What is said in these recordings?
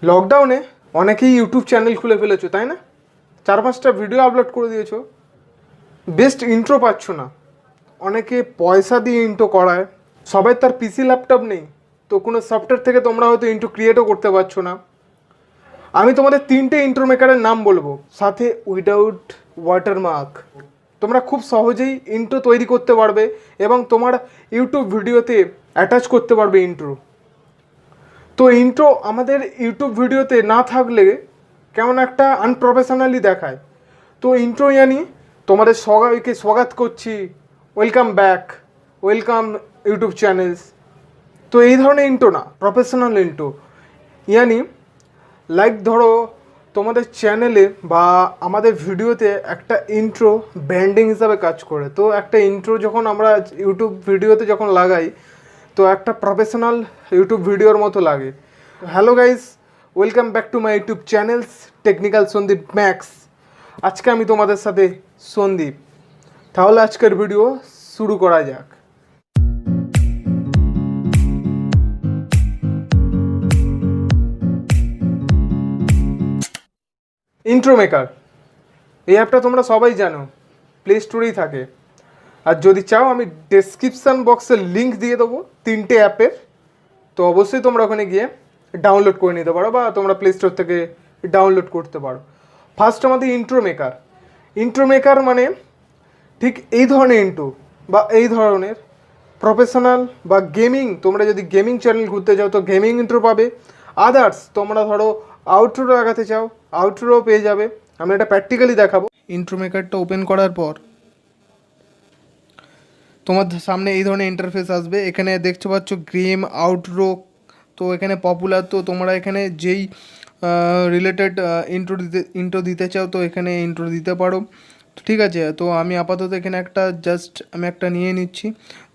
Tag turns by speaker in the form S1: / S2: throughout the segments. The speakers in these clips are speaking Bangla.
S1: লকডাউনে অনেকেই ইউটিউব চ্যানেল খুলে ফেলেছো, তাই না? 4-5টা ভিডিও আপলোড করে দিয়েছো, বেস্ট ইন্ট্রো পাচ্ছ না। অনেকে পয়সা দিয়ে ইন্ট্রো করায়, সবাই তার পিসি ল্যাপটপ নেই, তো কোনো সফটওয়্যার থেকে তোমরা হয়তো ইন্ট্রো ক্রিয়েটও করতে পারছো না। আমি তোমাদের 3টে ইন্ট্রো মেকারের নাম বলবো, সাথে উইদাউট ওয়াটারমার্ক। তোমরা খুব সহজেই ইন্ট্রো তৈরি করতে পারবে এবং তোমার ইউটিউব ভিডিওতে অ্যাটাচ করতে পারবে ইন্ট্রো। তো ইন্ট্রো আমাদের ইউটিউব ভিডিওতে না থাকলে কেমন একটা আনপ্রফেশনালি দেখায়। তো ইন্ট্রো জানি তোমাদের সবাইকে স্বাগত করছি, welcome back, welcome YouTube channels. তো এই ধরনের ইন্ট্রো না, প্রফেশনাল ইন্ট্রো। ইয়ানি লাইক ধরো তোমাদের চ্যানেলে বা আমাদের ভিডিওতে একটা ইন্ট্রো ব্র্যান্ডিং হিসাবে কাজ করে। তো একটা ইন্ট্রো যখন আমরা ইউটিউব ভিডিওতে যখন লাগাই, তো একটা প্রফেশনাল ইউটিউব ভিডিওর মতো লাগে। Hello guys, welcome back to my YouTube channels technicalsandipmax। আজকে আমি তোমাদের সাথে সন্দীপ। তাহলে আজকের ভিডিও শুরু করা যাক। ইন্ট্রো মেকার এই অ্যাপটা তোমরা সবাই জানো, প্লে স্টোরেই থাকে। আর যদি চাও আমি ডেসক্রিপশান বক্সে লিঙ্ক দিয়ে দেবো 3টে অ্যাপের, তো অবশ্যই তোমরা ওখানে গিয়ে ডাউনলোড করে নিতে পারো বা তোমরা প্লে স্টোর থেকে ডাউনলোড করতে পারো। ফার্স্ট আমাদের ইন্ট্রো মেকার। ইন্ট্রো মেকার মানে ঠিক এই ধরনের ইন্ট্রো বা এই ধরনের প্রফেশনাল বা গেমিং, তোমরা যদি গেমিং চ্যানেল ঘুরতে যাও তো গেমিং ইন্ট্রো পাবে। আদার্স তোমরা ধরো আউটরো লাগাতে চাও, আউটরো পেয়ে যাবে। আমি এটা প্র্যাকটিক্যালি দেখাবো। ইন্ট্রো মেকারটা ওপেন করার পর তোমার সামনে এই ধরনের ইন্টারফেস আসবে। এখানে দেখতে পাচ্ছ গেম আউটরো, তো এখানে পপুলার। তো তোমরা এখানে যেই রিলেটেড ইন্ট্রো দিতে চাও তো এখানে ইন্ট্রো দিতে পারো। ঠিক আছে, তো আমি আপাতত এখানে আমি একটা নিয়ে নিচ্ছি।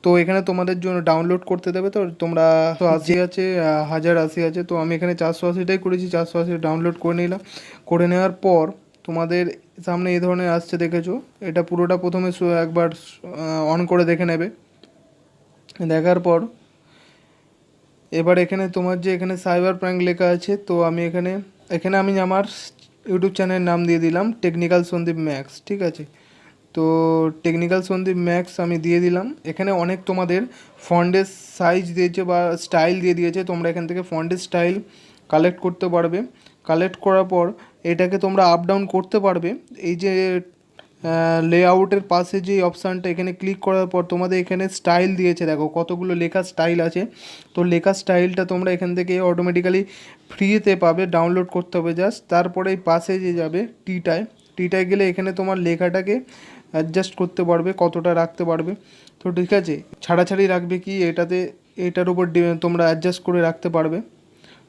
S1: তো এখানে তোমাদের জন্য ডাউনলোড করতে দেবে, তো তোমরা 180 আছে, 1080 আছে, তো আমি এখানে 480টাই করেছি। 480 ডাউনলোড করে নিলাম। করে নেওয়ার পর তোমাদের সামনে এই ধরনের আসছে, দেখেছো? এটা পুরোটা প্রথমে একবার অন করে দেখে নেবে। দেখার পর এবার এখানে তোমার যে এখানে সাইবার প্র্যাঙ্ক লেখা আছে, তো আমি এখানে আমি আমার ইউটিউব চ্যানেলের নাম দিয়ে দিলাম technicalsandipmax। ঠিক আছে, তো technicalsandipmax আমি দিয়ে দিলাম। এখানে অনেক তোমাদের ফন্টের সাইজ দিয়েছে বা স্টাইল দিয়ে দিয়েছে, তোমরা এখান থেকে ফন্টের স্টাইল কালেক্ট করতে পারবে। কালেক্ট করার পর এটাকে তোমরা আপ ডাউন করতে পারবে। এই যে লেআউটের পাশে যে অপশানটা, এখানে ক্লিক করার পর তোমাদের এখানে স্টাইল দিয়েছে, দেখো কতগুলো লেখা স্টাইল আছে। তো লেখা স্টাইলটা তোমরা এখান থেকে অটোমেটিক্যালি ফ্রিতে পাবে, ডাউনলোড করতে হবে জাস্ট। তারপরে এই পাশে যে যাবে টিটায় গেলে এখানে তোমার লেখাটাকে অ্যাডজাস্ট করতে পারবে, কতটা রাখতে পারবে। তো ঠিক আছে, ছাড়াছাড়ি রাখবে কি এটার উপর তোমরা অ্যাডজাস্ট করে রাখতে পারবে।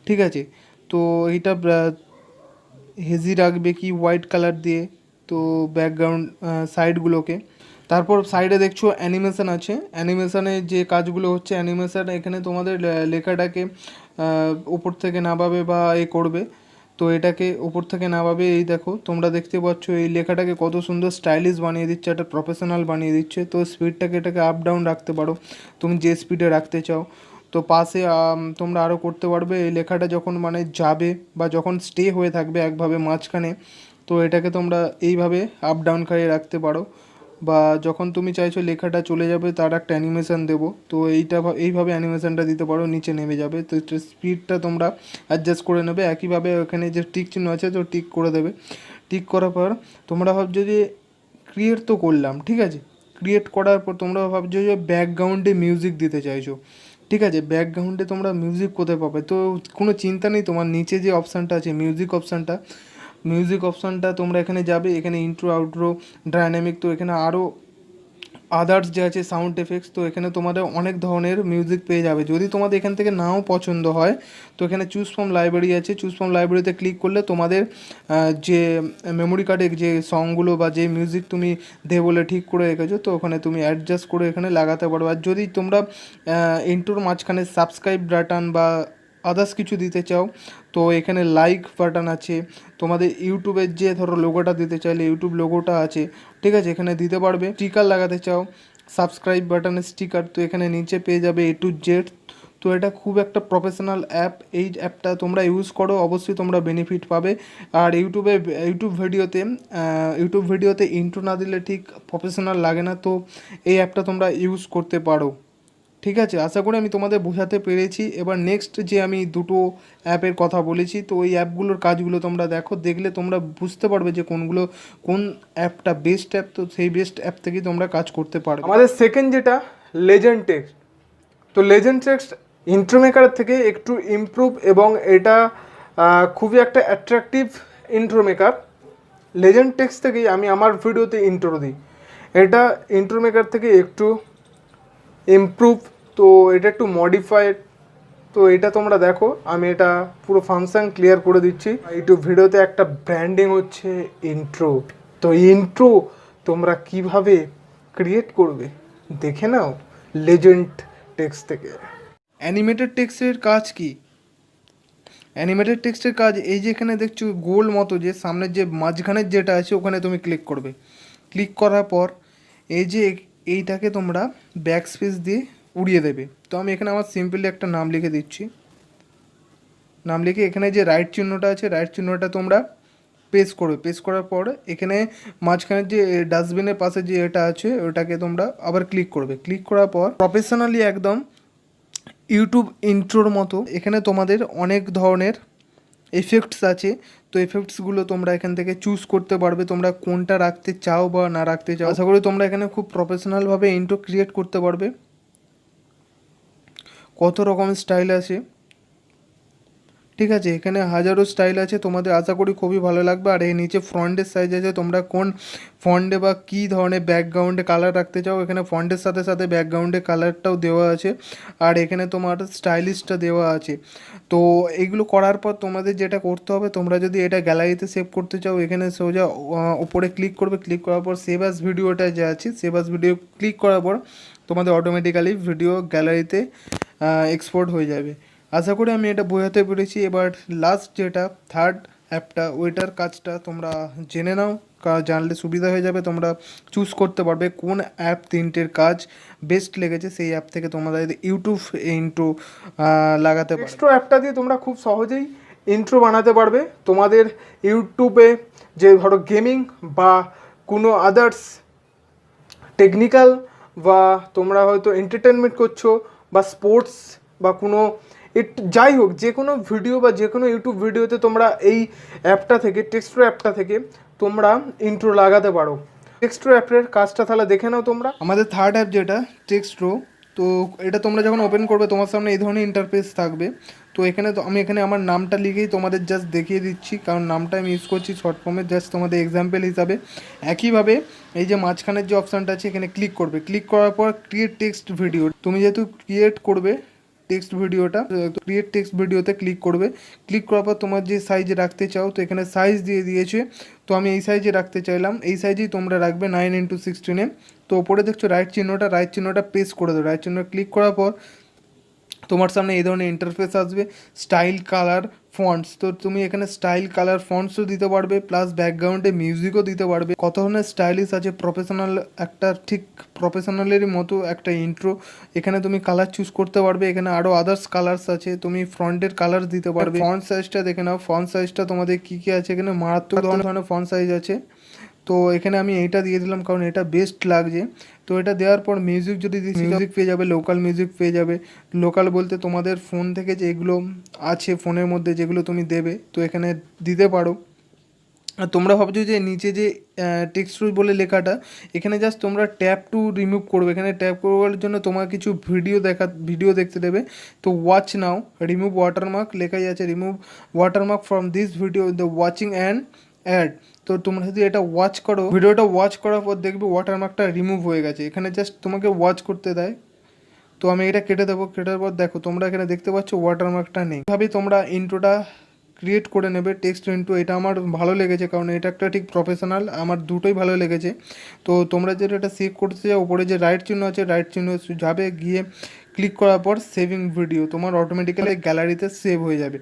S1: ঠিক আছে, তো এইটা হেজি রাখবে কি হোয়াইট কালার দিয়ে, তো ব্যাকগ্রাউন্ড সাইডগুলোকে। তারপর সাইডে দেখছো অ্যানিমেশান আছে। অ্যানিমেশানে যে কাজগুলো হচ্ছে, অ্যানিমেশান এখানে তোমাদের লেখাটাকে উপর থেকে নামাবে বা করবে। তো এটাকে উপর থেকে নামাবে। এই দেখো তোমরা দেখতে পাচ্ছ এই লেখাটাকে কত সুন্দর স্টাইলিশ বানিয়ে দিচ্ছে, একটা প্রফেশনাল বানিয়ে দিচ্ছে। তো এটাকে আপ ডাউন রাখতে পারো তুমি যে স্পিডে রাখতে চাও। তো পাশে তোমরা আরও করতে পারবে, এই লেখাটা যখন মানে যাবে বা যখন স্টে হয়ে থাকবে একভাবে মাঝখানে, তো এটাকে তোমরা এইভাবে আপ ডাউন করে রাখতে পারো। বা যখন তুমি চাইছো লেখাটা চলে যাবে তার একটা অ্যানিমেশান দেবো, তো এইভাবে অ্যানিমেশানটা দিতে পারো, নিচে নেমে যাবে। তো স্পিডটা তোমরা অ্যাডজাস্ট করে নেবে। একইভাবে ওখানে যে টিক চিহ্ন আছে তো টিক করে দেবে। টিক করার পর তোমরা ভাবছো যে ক্রিয়েট তো করলাম, ঠিক আছে। ক্রিয়েট করার পর তোমরা ভাবছো যে ব্যাকগ্রাউন্ডে মিউজিক দিতে চাইছো। ঠিক আছে, ব্যাকগ্রাউন্ডে তোমরা মিউজিক কোথায় পাবে? তো কোনো চিন্তা নেই, তোমার নিচে যে অপশানটা আছে মিউজিক অপশানটা তোমরা এখানে যাবে। এখানে ইন্ট্রো আউটরো ডাইনামিক, তো এখানে আরও আদার্স যে আছে সাউন্ড এফেক্টস, তো এখানে তোমাদের অনেক ধরনের মিউজিক পেয়ে যাবে। যদি তোমাদের এখান থেকে নাও পছন্দ হয় তো এখানে চুজ ফ্রম লাইব্রেরি আছে। চুজ ফ্রম লাইব্রেরিতে ক্লিক করলে তোমাদের যে মেমোরি কার্ডে যে সংগুলো বা যে মিউজিক তুমি দেবে বলে ঠিক করে রেখেছো, তো ওখানে তুমি অ্যাডজাস্ট করে এখানে লাগাতে পারো। আর যদি তোমরা ইন্ট্রোর মাঝখানে সাবস্ক্রাইব বাটন বা আদার্স কিছু দিতে চাও, তো এখানে লাইক বাটন আছে। তোমাদের ইউটিউবের যে ধরো লোগোটা দিতে চাইলে ইউটিউব লোগোটা আছে, ঠিক আছে, এখানে দিতে পারবে। স্টিকার লাগাতে চাও, সাবস্ক্রাইব বাটনের স্টিকার, তো এখানে নিচে পেয়ে যাবে A to Z। তো এটা খুব একটা প্রফেশনাল অ্যাপ। এই অ্যাপটা তোমরা ইউজ করো, অবশ্যই তোমরা বেনিফিট পাবে। আর ইউটিউব ভিডিওতে ইন্ট্রো না দিলে ঠিক প্রফেশনাল লাগে না, তো এই অ্যাপটা তোমরা ইউজ করতে পারো। ঠিক আছে, আশা করি আমি তোমাদের বোঝাতে পেরেছি। এবার নেক্সট যে আমি দুটো অ্যাপের কথা বলেছি, তো ওই অ্যাপগুলোর কাজগুলো তোমরা দেখো, দেখলে তোমরা বুঝতে পারবে যে কোন অ্যাপটা বেস্ট অ্যাপ। তো সেই বেস্ট অ্যাপ থেকেই তোমরা কাজ করতে পারবে। আমাদের সেকেন্ড যেটা লেজেন্ড টেক্সট, তো লেজেন্ড টেক্সট ইন্ট্রো মেকারের থেকে একটু ইমপ্রুভ, এবং এটা খুবই একটা attractive intro maker. Legend text থেকেই আমি আমার ভিডিওতে ইন্ট্রো দিই, এটা ইন্ট্রো মেকার থেকে একটু ইমপ্রুভ, তো এটা একটু মডিফাইড। তো এটা তোমরা দেখো, আমি এটা পুরো ফাংশন ক্লিয়ার করে দিচ্ছি। ইউটিউব ভিডিওতে একটা ব্র্যান্ডিং হচ্ছে ইন্ট্রো, তো ইন্ট্রো তোমরা কিভাবে ক্রিয়েট করবে দেখে নাও লেজেন্ড টেক্সট থেকে। অ্যানিমেটেড টেক্সটের কাজ কি? অ্যানিমেটেড টেক্সটের কাজ এই যে এখানে দেখছো গোল মতো যে সামনের যে মাঝখানের যেটা আছে ওখানে তুমি ক্লিক করবে। ক্লিক করার পর এই যে এইটাকে তোমরা ব্যাক স্পেস দিয়ে উড়িয়ে দেবে। তো আমি এখানে আমার সিম্পলি একটা নাম লিখে দিচ্ছি। নাম লিখে এখানে যে রাইট চিহ্নটা আছে, রাইট চিহ্নটা তোমরা প্রেস করবে। প্রেস করার পর এখানে মাঝখানের যে ডাস্টবিনের পাশে যে এটা আছে ওটাকে তোমরা আবার ক্লিক করবে। ক্লিক করার পর প্রফেশনালি একদম ইউটিউব ইন্ট্রোর মতো এখানে তোমাদের অনেক ধরনের এফেক্টস আছে। তো এফেক্টসগুলো তোমরা এখান থেকে চুজ করতে পারবে, তোমরা কোনটা রাখতে চাও বা না রাখতে চাও। আশা করি তোমরা এখানে খুব প্রফেশনালভাবে ইন্ট্রো ক্রিয়েট করতে পারবে। কত রকমের স্টাইল আছে, ঠিক আছে, এখানে হাজারো স্টাইল আছে, তোমাদের আশা করি খুবই ভালো লাগবে। আর এই নিচে ফন্টের সাইজ আছে, তোমরা কোন ফন্টে বা কী ধরনের ব্যাকগ্রাউন্ডে কালার রাখতে চাও, এখানে ফন্টের সাথে সাথে ব্যাকগ্রাউন্ডে কালারটাও দেওয়া আছে। আর এখানে তোমার স্টাইলিশটা দেওয়া আছে। তো এইগুলো করার পর তোমাদের যেটা করতে হবে, তোমরা যদি এটা গ্যালারিতে সেভ করতে চাও, এখানে সোজা উপরে ক্লিক করবে। ক্লিক করার পর সেভ অ্যাজ ভিডিওটা যে আছে, সেভ অ্যাজ ভিডিও ক্লিক করার পর তোমাদের অটোমেটিক্যালি ভিডিও গ্যালারিতে এক্সপোর্ট হয়ে যাবে। আশা করি আমি এটা বোঝাতে পেরেছি। এবার লাস্ট যেটা থার্ড অ্যাপটা, ওইটার কাজটা তোমরা জেনে নাও, জানলে সুবিধা হয়ে যাবে। তোমরা চুজ করতে পারবে কোন অ্যাপ তিনটের কাজ বেস্ট লেগেছে, সেই অ্যাপ থেকে তোমরা ইউটিউব ইন্ট্রো লাগাতে পারবে। এক্সট্রা অ্যাপটা দিয়ে তোমরা খুব সহজেই ইন্ট্রো বানাতে পারবে তোমাদের ইউটিউবে, যে ধরো গেমিং বা কোনো আদার্স টেকনিক্যাল, বা তোমরা হয়তো এন্টারটেনমেন্ট করছো, বা স্পোর্টস, বা কোনো যাই হোক, যে কোনো ভিডিও বা যে কোনো ইউটিউব ভিডিওতে তোমরা এই অ্যাপটা থেকে, টেক্সট্রো অ্যাপটা থেকে তোমরা ইন্ট্রো লাগাতে পারো। টেক্সট্রো অ্যাপের কাজটা তাহলে দেখে নাও তোমরা। আমাদের থার্ড অ্যাপ যেটা টেক্সট্রো, তো এটা তোমরা যখন ওপেন করবে তোমার সামনে এই ধরনের ইন্টারফেস থাকবে। তো এখানে তো আমি এখানে আমার নামটা লিখেই তোমাদের জাস্ট দেখিয়ে দিচ্ছি, কারণ নামটা আমি ইউজ করছি শর্ট ফর্মে, জাস্ট তোমাদের এক্সাম্পল হিসাবে। একইভাবে এই যে মাঝখানের যে অপশানটা আছে এখানে ক্লিক করবে। ক্লিক করার পর ক্রিয়েট টেক্সট ভিডিও, তুমি যেহেতু ক্রিয়েট করবে টেক্সট ভিডিওটা, ক্রিয়েট টেক্সট ভিডিওতে ক্লিক করবে। ক্লিক করার পর তোমার যে সাইজে রাখতে চাও, তো এখানে সাইজ দিয়ে দিয়েছে, তো আমি এই সাইজে রাখতে চাইলাম। এই সাইজেই তোমরা রাখবে 9x16। তো ওপরে দেখছো রাইট চিহ্নটা প্রেস করে দেবে। রাইট চিহ্ন ক্লিক করার পর তোমার সামনে এই ধরনের ইন্টারফেস আসবে, স্টাইল, কালার, ফন্টস। তো তুমি এখানে স্টাইল, কালার, ফন্টসও দিতে পারবে, প্লাস ব্যাকগ্রাউন্ডে মিউজিকও দিতে পারবে। কত ধরনের স্টাইলিশ আছে, প্রফেশনাল, একটা ঠিক প্রফেশনালেরই মতো একটা ইন্ট্রো। এখানে তুমি কালার চুজ করতে পারবে, এখানে আরও আদার্স কালার্স আছে, তুমি ফ্রন্টের কালার দিতে পারবে। ফন্ট সাইজটা দেখে নাও, ফন্ট সাইজটা তোমাদের কী কী আছে, এখানে মারাত্মক ধরনের ফন্ট সাইজ আছে। তো এখানে আমি এইটা দিয়ে দিলাম কারণ এটা বেস্ট লাগছে। তো এটা দেওয়ার পর মিউজিক যদি দিই, মিউজিক পেয়ে যাবে, লোকাল মিউজিক পেয়ে যাবে। লোকাল বলতে তোমাদের ফোন থেকে যে এগুলো আছে, ফোনের মধ্যে যেগুলো তুমি দেবে, তো এখানে দিতে পারো। আর তোমরা ভাবছো যে নিচে যে টেক্সট বলে লেখাটা, এখানে জাস্ট তোমরা ট্যাপ টু রিমুভ করবে। এখানে ট্যাপ করার জন্য তোমার কিছু ভিডিও দেখতে দেবে। তো ওয়াচ নাও, রিমুভ ওয়াটারমার্ক লেখাই আছে, remove watermark from this video the watching and add. তো তোমরা যদি এটা ওয়াচ করো, ভিডিওটা ওয়াচ করার পর দেখবে ওয়াটারমার্কটা রিমুভ হয়ে গেছে। এখানে জাস্ট তোমাকে ওয়াচ করতে দেয়। তো আমি এটা কেটে দেবো। কেটার পর দেখো তোমরা এখানে দেখতে পাচ্ছ ওয়াটারমার্কটা নেই। এভাবেই তোমরা ইন্ট্রোটা ক্রিয়েট করে নেবে, টেক্সট ইন্ট্রো। এটা আমার ভালো লেগেছে কারণ এটা একটা ঠিক প্রফেশনাল, আমার দুটোই ভালো লেগেছে। তো তোমরা যেটা এটা সেভ করতে চাও, ওপরে যে রাইট চিহ্ন আছে, রাইট চিহ্ন যাবে, গিয়ে ক্লিক করার পর সেভিং ভিডিও, তোমার অটোমেটিক্যালি গ্যালারিতে সেভ হয়ে যাবে।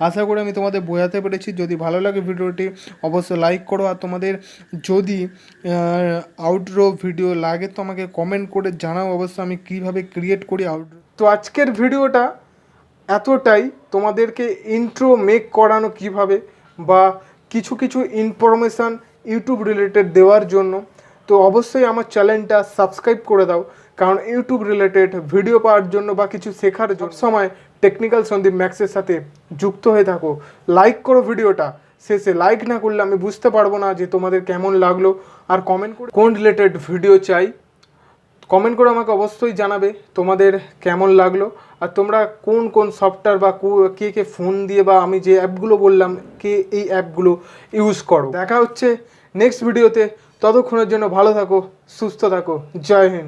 S1: আশা করি আমি তোমাদের বোঝাতে পেরেছি। যদি ভালো লাগে ভিডিওটি অবশ্যই লাইক করো। আর তোমাদের যদি আউটরো ভিডিও লাগে তো আমাকে কমেন্ট করে জানাও অবশ্যই, আমি কীভাবে ক্রিয়েট করি আউটরো। তো আজকের ভিডিওটা এতটাই তোমাদেরকে ইন্ট্রো মেক করানো কিভাবে বা কিছু কিছু ইনফরমেশান ইউটিউব রিলেটেড দেওয়ার জন্য। তো অবশ্যই আমার চ্যানেলটা সাবস্ক্রাইব করে দাও, কারণ ইউটিউব রিলেটেড ভিডিও পাওয়ার জন্য বা কিছু শেখার জন্য সময় টেকনিক্যাল সন্দীপ ম্যাক্সের সাথে যুক্ত হয়ে থাকো। লাইক করো ভিডিওটা, শেষে লাইক না করলে আমি বুঝতে পারবো না যে তোমাদের কেমন লাগলো। আর কমেন্ট করে কোন রিলেটেড ভিডিও চাই কমেন্ট করে আমাকে অবশ্যই জানাবে তোমাদের কেমন লাগলো। আর তোমরা কোন কোন সফটওয়্যার বা কে কে ফোন দিয়ে বা আমি যে অ্যাপগুলো বললাম কে এই অ্যাপগুলো ইউজ করো। দেখা হচ্ছে নেক্সট ভিডিওতে, ততক্ষণের জন্য ভালো থাকো, সুস্থ থাকো, জয় হিন্দ।